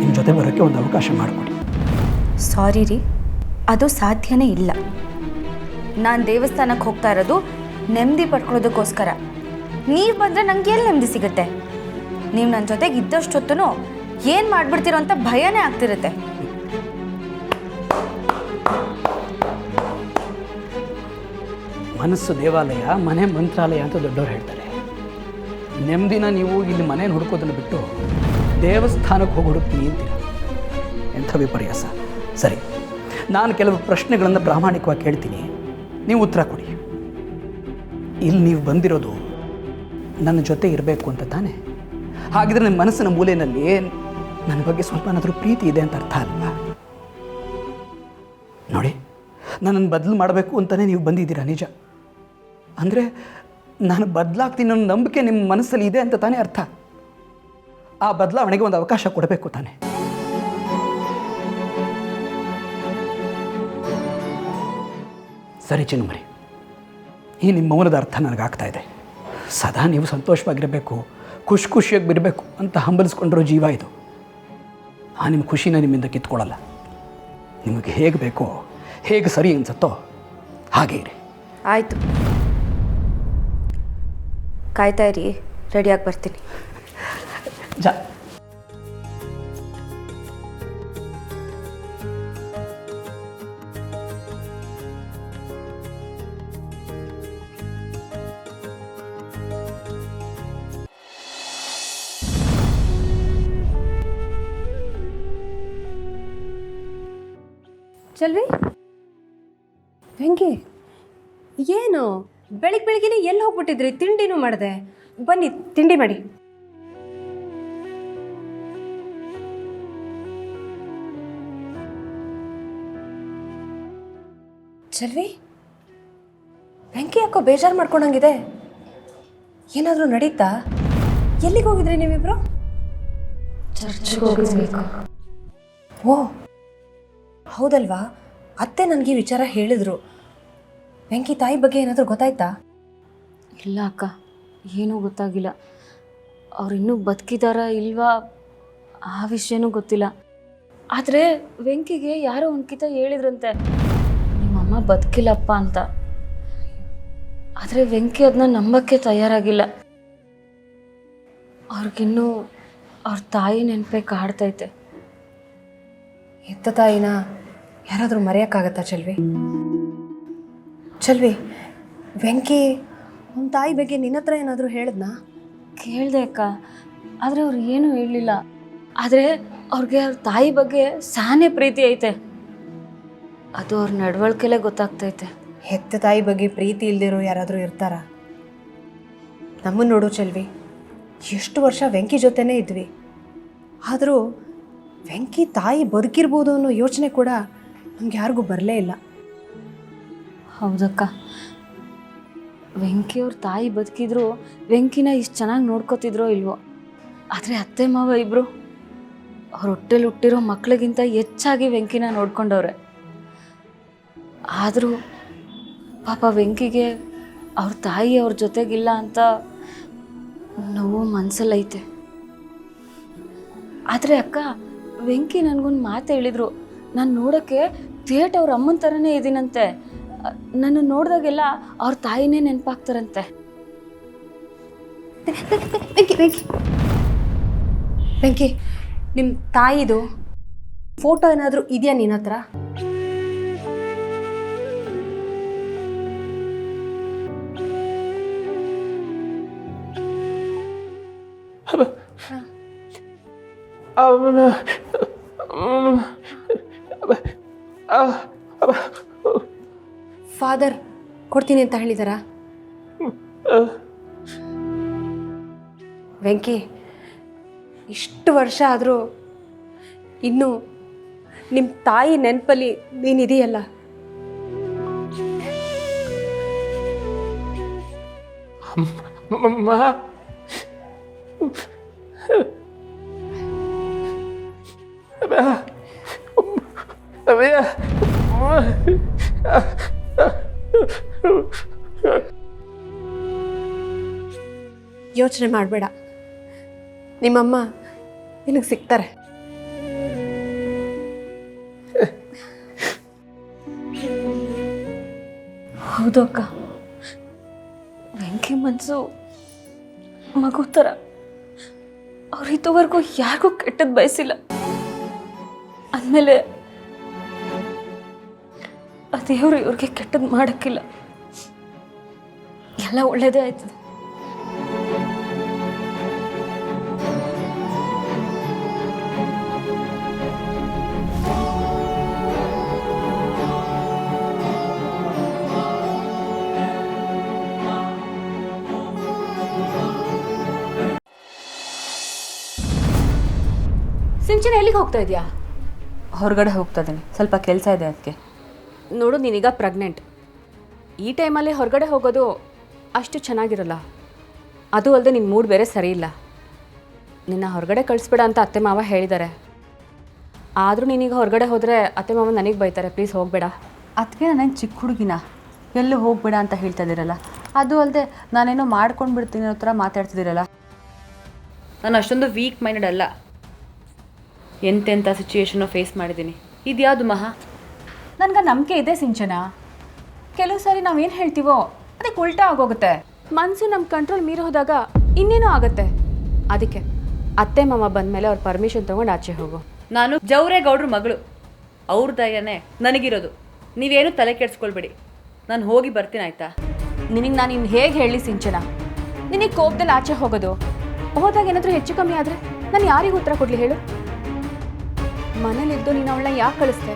ನಿಮ್ಮ ಜೊತೆ ಬರೋಕ್ಕೆ ಒಂದು ಅವಕಾಶ ಮಾಡಿಕೊಡಿ. ಸಾರಿ ರೀ, ಅದು ಸಾಧ್ಯನೇ ಇಲ್ಲ. ನಾನು ದೇವಸ್ಥಾನಕ್ಕೆ ಹೋಗ್ತಾ ಇರೋದು ನೆಮ್ಮದಿ ಪಡ್ಕೊಳ್ಳೋದಕ್ಕೋಸ್ಕರ. ನೀವು ಬಂದರೆ ನನಗೆ ಎಲ್ಲಿ ನೆಮ್ಮದಿ ಸಿಗುತ್ತೆ? ನೀವು ನನ್ನ ಜೊತೆಗೆ ಇದ್ದಷ್ಟೊತ್ತೂ ಏನು ಮಾಡಿಬಿಡ್ತೀರೋ ಅಂತ ಭಯನೇ ಆಗ್ತಿರುತ್ತೆ. ಮನಸ್ಸು ದೇವಾಲಯ, ಮನೆ ಮಂತ್ರಾಲಯ ಅಂತ ದೊಡ್ಡವ್ರು ಹೇಳ್ತಾರೆ. ನೆಮ್ಮದಿನ ನೀವು ಇಲ್ಲಿ ಮನೇನ ಹುಡುಕೋದನ್ನು ಬಿಟ್ಟು ದೇವಸ್ಥಾನಕ್ಕೆ ಹೋಗಿ ಹುಡುಕ್ತೀನಿ ಅಂತೀರ. ಎಂಥ ವಿಪರ್ಯಾಸ. ಸರಿ, ನಾನು ಕೆಲವು ಪ್ರಶ್ನೆಗಳನ್ನು ಪ್ರಾಮಾಣಿಕವಾಗಿ ಕೇಳ್ತೀನಿ, ನೀವು ಉತ್ತರ ಕೊಡಿ. ಇಲ್ಲಿ ನೀವು ಬಂದಿರೋದು ನನ್ನ ಜೊತೆ ಇರಬೇಕು ಅಂತ ತಾನೇ? ಹಾಗಿದ್ರೆ ನಿಮ್ಮ ಮನಸ್ಸಿನ ಮೂಲೆಯಲ್ಲಿ ನನ್ನ ಬಗ್ಗೆ ಸ್ವಲ್ಪನಾದರೂ ಪ್ರೀತಿ ಇದೆ ಅಂತ ಅರ್ಥ ಅಲ್ವಾ? ನೋಡಿ, ನನ್ನನ್ನು ಬದಲು ಮಾಡಬೇಕು ಅಂತಲೇ ನೀವು ಬಂದಿದ್ದೀರಾ, ನಿಜ. ಅಂದರೆ ನಾನು ಬದಲಾಗ್ತೀನಿ ಅನ್ನೋ ನಂಬಿಕೆ ನಿಮ್ಮ ಮನಸ್ಸಲ್ಲಿ ಇದೆ ಅಂತ ತಾನೇ ಅರ್ಥ. ಆ ಬದಲಾವಣೆಗೆ ಒಂದು ಅವಕಾಶ ಕೊಡಬೇಕು ತಾನೆ. ಸರಿ ಚಿನ್ನುಮರಿ, ಈ ನಿಮ್ಮ ಮೌನದ ಅರ್ಥ ನನಗಾಗ್ತಾ ಇದೆ. ಸದಾ ನೀವು ಸಂತೋಷವಾಗಿರಬೇಕು, ಖುಷಿಯಾಗಿ ಬಿಡಬೇಕು ಅಂತ ಹಂಬಲಿಸ್ಕೊಂಡಿರೋ ಜೀವ ಇದು. ಆ ನಿಮ್ಮ ಖುಷಿನ ನಿಮ್ಮಿಂದ ಕಿತ್ಕೊಳ್ಳಲ್ಲ. ನಿಮಗೆ ಹೇಗೆ ಬೇಕೋ, ಹೇಗೆ ಸರಿ ಅನ್ಸುತ್ತೋ ಹಾಗೆ ಇರಿ. ಆಯಿತು, ಕಾಯ್ತಾ ಇರಿ, ರೆಡಿಯಾಗಿ ಬರ್ತೀನಿ. ಚಲ್ವಿ, ವೆಂಕಿ, ಏನು ಬೆಳಿಗ್ಗೆ ಎಲ್ಲಿ ಹೋಗ್ಬಿಟ್ಟಿದ್ರಿ? ತಿಂಡಿನೂ ಮಾಡಿದೆ. ಬನ್ನಿ ತಿಂಡಿ ಮಾಡಿ. ಚಲ್ವಿ, ವೆಂಕಿ ಯಾಕೋ ಬೇಜಾರು ಮಾಡ್ಕೊಂಡಂಗಿದೆ. ಏನಾದರೂ ನಡೀತಾ? ಎಲ್ಲಿಗೆ ಹೋಗಿದ್ರಿ ನೀವಿಬ್ರು? ಚರ್ಚ್ಗೆ ಹೋಗಿರ್ಬೇಕು. ಓ ಹೌದಲ್ವಾ, ಅತ್ತೆ ನನಗೆ ವಿಚಾರ ಹೇಳಿದ್ರು. ವೆಂಕಿ ತಾಯಿ ಬಗ್ಗೆ ಏನಾದರೂ ಗೊತ್ತಾಯ್ತಾ? ಇಲ್ಲ ಅಕ್ಕ, ಏನೂ ಗೊತ್ತಾಗಿಲ್ಲ. ಅವ್ರು ಇನ್ನೂ ಬದುಕಿದಾರಾ ಇಲ್ವಾ ಆ ವಿಷಯನೂ ಗೊತ್ತಿಲ್ಲ. ಆದರೆ ವೆಂಕಿಗೆ ಯಾರೋ ಒಂದ್ಕಿತ ಹೇಳಿದ್ರಂತೆ, ನಿಮ್ಮಮ್ಮ ಬದುಕಿಲ್ಲಪ್ಪ ಅಂತ. ಆದರೆ ವೆಂಕಿ ಅದನ್ನ ನಂಬಕ್ಕೆ ತಯಾರಾಗಿಲ್ಲ. ಅವ್ರಿಗಿನ್ನೂ ಅವ್ರ ತಾಯಿ ನೆನಪೇ ಕಾಡ್ತೈತೆ. ಹೆತ್ತ ತಾಯಿನ ಯಾರಾದರೂ ಮರೆಯೋಕ್ಕಾಗತ್ತಾ ಚಲ್ವಿ? ಚಲ್ವಿ, ವೆಂಕಿ ನಿಮ್ಮ ತಾಯಿ ಬಗ್ಗೆ ನಿನ್ನ ಹತ್ರ ಏನಾದರೂ ಹೇಳಿದ್ನಾ? ಕೇಳಿದೆ ಅಕ್ಕ, ಆದರೆ ಅವ್ರು ಏನೂ ಹೇಳಲಿಲ್ಲ. ಆದರೆ ಅವ್ರಿಗೆ ಅವ್ರ ತಾಯಿ ಬಗ್ಗೆ ಸಾನೇ ಪ್ರೀತಿ ಐತೆ. ಅದು ಅವ್ರ ನಡವಳಿಕೆಲೇ ಗೊತ್ತಾಗ್ತೈತೆ. ಹೆತ್ತ ತಾಯಿ ಬಗ್ಗೆ ಪ್ರೀತಿ ಇಲ್ದಿರೋ ಯಾರಾದರೂ ಇರ್ತಾರಾ? ನಮ್ಮನ್ನು ನೋಡು ಚಲ್ವಿ, ಎಷ್ಟು ವರ್ಷ ವೆಂಕಿ ಜೊತೆನೇ ಇದ್ವಿ. ಆದರೂ ವೆಂಕಿ ತಾಯಿ ಬದುಕಿರ್ಬೋದು ಅನ್ನೋ ಯೋಚನೆ ಕೂಡ ನಮ್ಗೆ ಯಾರಿಗೂ ಬರಲೇ ಇಲ್ಲ. ಹೌದಕ್ಕ, ವೆಂಕಿಯವ್ರ ತಾಯಿ ಬದುಕಿದ್ರು ವೆಂಕಿನ ಇಷ್ಟು ಚೆನ್ನಾಗಿ ನೋಡ್ಕೋತಿದ್ರೋ ಇಲ್ವೋ. ಆದರೆ ಅತ್ತೆ ಮಾವ ಇಬ್ಬರು ಅವ್ರ ಹೊಟ್ಟೆಲಿ ಹುಟ್ಟಿರೋ ಮಕ್ಕಳಿಗಿಂತ ಹೆಚ್ಚಾಗಿ ವೆಂಕಿನ ನೋಡ್ಕೊಂಡವ್ರೆ. ಆದರೂ ಪಾಪ ವೆಂಕಿಗೆ ಅವ್ರ ತಾಯಿ ಅವ್ರ ಜೊತೆಗಿಲ್ಲ ಅಂತ ನೋವು ಮನಸ್ಸಲ್ಲೈತೆ. ಆದರೆ ಅಕ್ಕ, ವೆಂಕಿ ನನಗೊಂದು ಮಾತು ಹೇಳಿದರು, ನಾನು ನೋಡೋಕ್ಕೆ ಥಿಯೇಟ್ ಅವ್ರ ಅಮ್ಮನ ಥರನೇ ಇದ್ದೀನಂತೆ. ನನ್ನ ನೋಡಿದಾಗೆಲ್ಲ ಅವ್ರ ತಾಯಿನೇ ನೆನಪಾಗ್ತಾರಂತೆ. ವೆಂಕಿ, ನಿಮ್ಮ ತಾಯಿದು ಫೋಟೋ ಏನಾದರೂ ಇದೆಯಾ ನಿನ್ನ ಹತ್ರ? ಫಾದರ್ ಕೊಡ್ತೀನಿ ಅಂತ ಹೇಳಿದಾರಾ? ವೆಂಕಿ, ಇಷ್ಟು ವರ್ಷ ಆದರೂ ಇನ್ನೂ ನಿಮ್ಮ ತಾಯಿ ನೆನಪಲ್ಲಿ ನೀನಿದೆಯಲ್ಲ. ಯೋಚನೆ ಮಾಡಬೇಡ, ನಿಮ್ಮಮ್ಮ ನಿನಗೆ ಸಿಗ್ತಾರೆ. ಹೌದು ಅಕ್ಕ, ವೆಂಕಿ ಮನಸ್ಸು ಮಗು ಥರ. ಅವ್ರು ಇದುವರೆಗೂ ಯಾರಿಗೂ ಕೆಟ್ಟದ್ದು ಬಯಸಿಲ್ಲ. ಅಂದಮೇಲೆ ಆ ದೇವರು ಇವ್ರಿಗೆ ಕೆಟ್ಟದ್ದು ಮಾಡೋಕ್ಕಿಲ್ಲ. ಎಲ್ಲ ಒಳ್ಳೇದೇ ಆಯ್ತದೆ. ಸಿಂಚನ ಎಲ್ಲಿಗೆ ಹೋಗ್ತಾ ಇದೆಯಾ? ಹೊರಗಡೆ ಹೋಗ್ತಾ ಇದ್ದೀನಿ, ಸ್ವಲ್ಪ ಕೆಲಸ ಇದೆ ಅದಕ್ಕೆ. ನೋಡು, ನೀನೀಗ ಪ್ರೆಗ್ನೆಂಟ್. ಈ ಟೈಮಲ್ಲಿ ಹೊರಗಡೆ ಹೋಗೋದು ಅಷ್ಟು ಚೆನ್ನಾಗಿರಲ್ಲ. ಅದು ಅಲ್ಲದೆ ನಿನ್ನ ಮೂಡ್ ಬೇರೆ ಸರಿ ಇಲ್ಲ. ನಿನ್ನ ಹೊರಗಡೆ ಕಳಿಸ್ಬೇಡ ಅಂತ ಅತ್ತೆ ಮಾವ ಹೇಳಿದ್ದಾರೆ. ಆದರೂ ನೀನೀಗ ಹೊರಗಡೆ ಹೋದರೆ ಅತ್ತೆ ಮಾವ ನನಗೆ ಬೈತಾರೆ. ಪ್ಲೀಸ್ ಹೋಗಬೇಡ. ಅದಕ್ಕೆ ನಾನೇನು ಚಿಕ್ಕ ಹುಡುಗಿನ ಎಲ್ಲೂ ಹೋಗಬೇಡ ಅಂತ ಹೇಳ್ತಾ ಇದ್ದೀರಲ್ಲ. ಅದು ಅಲ್ಲದೆ ನಾನೇನೋ ಮಾಡ್ಕೊಂಡು ಬಿಡ್ತೀನಿ ಅನ್ನೋ ಥರ ಮಾತಾಡ್ತಿದ್ದೀರಲ್ಲ. ನಾನು ಅಷ್ಟೊಂದು ವೀಕ್ ಮೈಂಡೆಡ್ ಅಲ್ಲ. ಎಂತೆಂಥ ಸಿಚುವೇಶನ್ನು ಫೇಸ್ ಮಾಡಿದ್ದೀನಿ. ಇದ್ಯಾವುದು ಮಹಾ? ನನಗೆ ನಂಬಿಕೆ ಇದೆ ಸಿಂಚನ. ಕೆಲವು ಸಾರಿ ನಾವೇನು ಹೇಳ್ತೀವೋ ಅದಕ್ಕೆ ಉಲ್ಟಾ ಆಗೋಗುತ್ತೆ. ಮನಸ್ಸು ನಮ್ಮ ಕಂಟ್ರೋಲ್ ಮೀರಿ ಹೋದಾಗ ಇನ್ನೇನೋ ಆಗುತ್ತೆ. ಅದಕ್ಕೆ ಅತ್ತೆ ಮಾವ ಬಂದಮೇಲೆ ಅವ್ರ ಪರ್ಮಿಷನ್ ತೊಗೊಂಡು ಆಚೆ ಹೋಗು. ನಾನು ಜವರೇಗೌಡ್ರ ಮಗಳು, ಅವ್ರ ದಯನೇ ನನಗಿರೋದು. ನೀವೇನು ತಲೆ ಕೆಡಿಸ್ಕೊಳ್ಬೇಡಿ, ನಾನು ಹೋಗಿ ಬರ್ತೀನಿ ಆಯಿತಾ? ನಿನಗೆ ನಾನು ಇನ್ನು ಹೇಗೆ ಹೇಳಿ ಸಿಂಚನ? ನಿನಗೆ ಕೋಪದಲ್ಲಿ ಆಚೆ ಹೋಗೋದು, ಹೋದಾಗ ಏನಾದರೂ ಹೆಚ್ಚು ಕಮ್ಮಿ ಆದರೆ ನಾನು ಯಾರಿಗೂ ಉತ್ತರ ಕೊಡಲಿ ಹೇಳು? ಮನೇಲಿದ್ದು ನೀನು ಅವಳನ್ನ ಯಾಕೆ ಕಳಿಸ್ತೆ?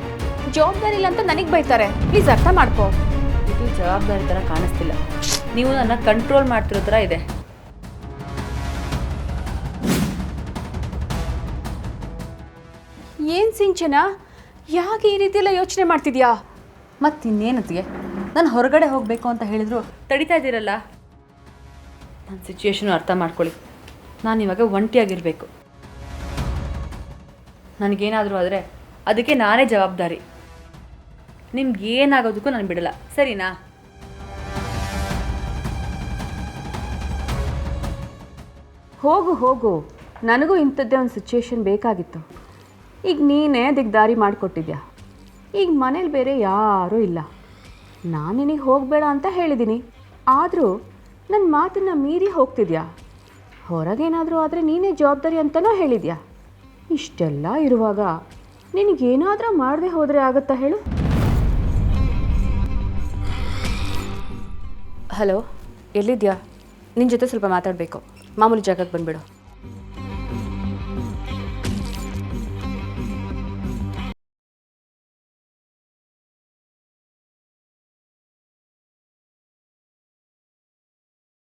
ಜವಾಬ್ದಾರಿ ಇಲ್ಲ ಅಂತ ನನಗೆ ಬೈತಾರೆ. ಪ್ಲೀಸ್ ಅರ್ಥ ಮಾಡ್ಕೋ. ಇದು ಜವಾಬ್ದಾರಿ ಥರ ಕಾಣಿಸ್ತಿಲ್ಲ. ನೀವು ನನ್ನ ಕಂಟ್ರೋಲ್ ಮಾಡ್ತಿರೋ ಥರ ಇದೆ. ಏನು ಸಿಂಚನ, ಯಾಕೆ ಈ ರೀತಿ ಎಲ್ಲ ಯೋಚನೆ ಮಾಡ್ತಿದ್ಯಾ? ಮತ್ತಿನ್ನೇನತ್ತಿಗೆ? ನಾನು ಹೊರಗಡೆ ಹೋಗಬೇಕು ಅಂತ ಹೇಳಿದ್ರು ತಡಿತಾ ಇದ್ದೀರಲ್ಲ. ನನ್ನ ಸಿಚುವೇಶನು ಅರ್ಥ ಮಾಡ್ಕೊಳ್ಳಿ. ನಾನು ಇವಾಗ ಒಂಟಿಯಾಗಿರಬೇಕು. ನನಗೇನಾದರೂ ಆದರೆ ಅದಕ್ಕೆ ನಾನೇ ಜವಾಬ್ದಾರಿ. ನಿಮ್ಗೆ ಏನಾಗೋದಕ್ಕೂ ನಾನು ಬಿಡಲ್ಲ, ಸರಿನಾ? ಹೋಗು ಹೋಗು, ನನಗೂ ಇಂಥದ್ದೇ ಒಂದು ಸಿಚುವೇಶನ್ ಬೇಕಾಗಿತ್ತು. ಈಗ ನೀನೇ ಅದಕ್ಕೆ ದಾರಿ ಮಾಡಿಕೊಟ್ಟಿದ್ಯಾ. ಈಗ ಮನೇಲಿ ಬೇರೆ ಯಾರೂ ಇಲ್ಲ. ನಾನು ನಿನಗೆ ಹೋಗಬೇಡ ಅಂತ ಹೇಳಿದ್ದೀನಿ, ಆದರೂ ನನ್ನ ಮಾತನ್ನು ಮೀರಿ ಹೋಗ್ತಿದ್ಯಾ. ಹೊರಗೇನಾದರೂ ಆದರೆ ನೀನೇ ಜವಾಬ್ದಾರಿ ಅಂತಲೂ ಹೇಳಿದ್ಯಾ. ಇಷ್ಟೆಲ್ಲ ಇರುವಾಗ ನಿನಗೇನಾದರೂ ಮಾಡದೆ ಹೋದರೆ ಆಗುತ್ತಾ ಹೇಳು? ಹಲೋ, ಎಲ್ಲಿದ್ಯಾ? ನಿನ್ನ ಜೊತೆ ಸ್ವಲ್ಪ ಮಾತಾಡಬೇಕು. ಮಾಮೂಲಿ ಜಾಗಕ್ಕೆ ಬಂದುಬಿಡು.